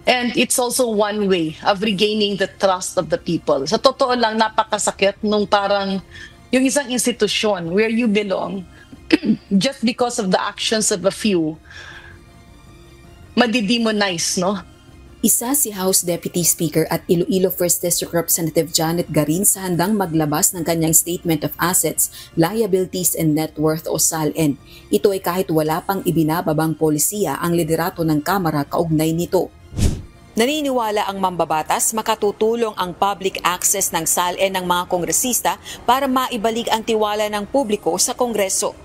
And it's also one way of regaining the trust of the people. Sa totoo lang, napakasakit nung parang yung isang institusyon where you belong, just because of the actions of a few, madidemonize, no? Isa si House Deputy Speaker at Iloilo 1st District Representative Janet Garin sa handang maglabas ng kanyang Statement of Assets, Liabilities and Net Worth o SALN. Ito ay kahit wala pang ibinababang polisiya ang liderato ng Kamara kaugnay nito. Naniniwala ang mambabatas makatutulong ang public access ng SALN ng mga kongresista para maibalik ang tiwala ng publiko sa Kongreso.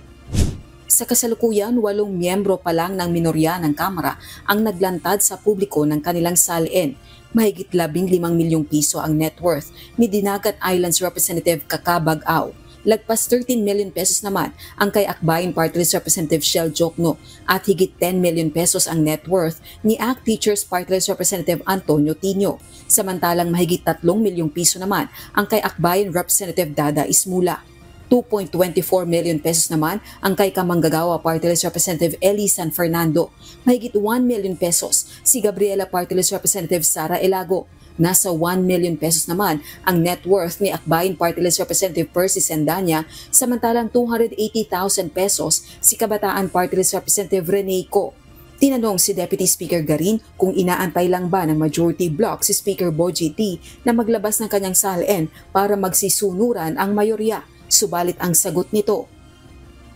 Sa kasalukuyan, 8 miyembro pa lang ng minorya ng Kamara ang naglantad sa publiko ng kanilang SALN. Mahigit 15 milyong piso ang net worth ni Dinagat Islands Representative Kaka Bag-aw. Lagpas 13 million pesos naman ang kay Akbayan Party List Representative Shell Jokno at higit 10 million pesos ang net worth ni ACT Teachers Party List Representative Antonio Tino. Samantalang mahigit 3 milyong piso naman ang kay Akbayan Representative Dada Ismula. 2.24 million pesos naman ang kay Kamanggagawa Party List Representative Eli San Fernando. Mahigit 1 million pesos si Gabriela Party List Representative Sara Elago. Nasa 1 million pesos naman ang net worth ni Akbayan Party List Representative Percy Sendanya, samantalang 280,000 pesos si Kabataan Party List Representative Rene Co. Tinanong si Deputy Speaker Garin kung inaantay lang ba ng majority bloc si Speaker Bogie T na maglabas ng kanyang SALN para magsisunuran ang mayorya. Subalit ang sagot nito,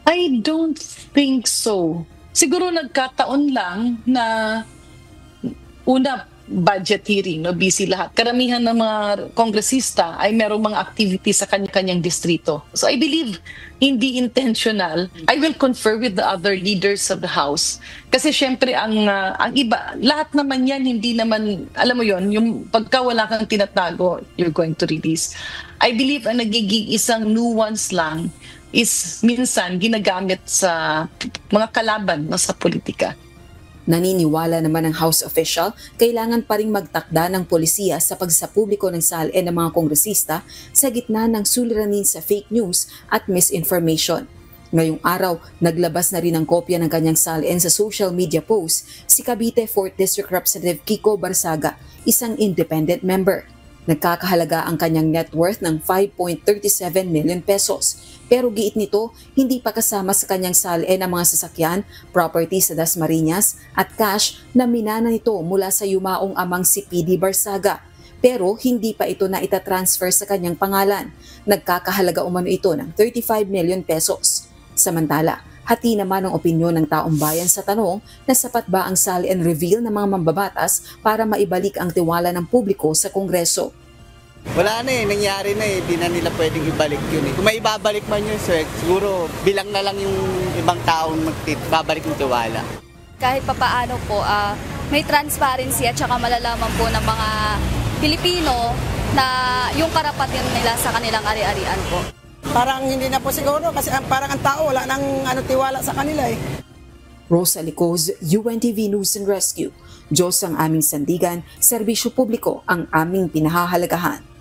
I don't think so. Siguro nagkataon lang na una, budget hearing, no, busy lahat. Karamihan ng mga kongresista ay merong mga activities sa kanya-kanyang distrito. So I believe hindi intentional. I will confer with the other leaders of the House. Kasi syempre ang iba, lahat naman yan, hindi naman, alam mo yon, yung pagka wala kang tinatago, you're going to release. I believe ang nagiging isang nuance lang is minsan ginagamit sa mga kalaban, no, sa politika. Naniniwala naman ng House official, kailangan pa ring magtakda ng polisiya sa pagsapubliko ng SALN ng mga kongresista sa gitna ng suliranin sa fake news at misinformation. Ngayong araw, naglabas na rin ng kopya ng kanyang SALN sa social media post si Cavite 4th District Representative Kiko Barsaga, isang independent member. Nagkakahalaga ang kanyang net worth ng 5.37 million pesos. Pero giit nito, hindi pa kasama sa kanyang SALN ang mga sasakyan, property sa Dasmariñas at cash na minana nito mula sa yumaong amang si PD Barsaga. Pero hindi pa ito na itatransfer sa kanyang pangalan. Nagkakahalaga umano ito ng 35 million pesos. Samantala, hati naman ang opinyon ng taong bayan sa tanong na sapat ba ang SALN reveal ng mga mambabatas para maibalik ang tiwala ng publiko sa Kongreso. Wala na nangyari na di na nila pwedeng ibalik yun Kung may ibabalik man yun, siguro bilang na lang yung ibang taong magbabalik ng tiwala. Kahit papaano po, may transparency at saka malalaman po ng mga Pilipino na yung karapatan nila sa kanilang ari-arian po. Parang hindi na po siguro kasi parang ang tao wala nang tiwala sa kanila Rosa Licoz, UNTV News and Rescue. Diyos ang aming sandigan, serbisyo publiko ang aming pinahahalagahan.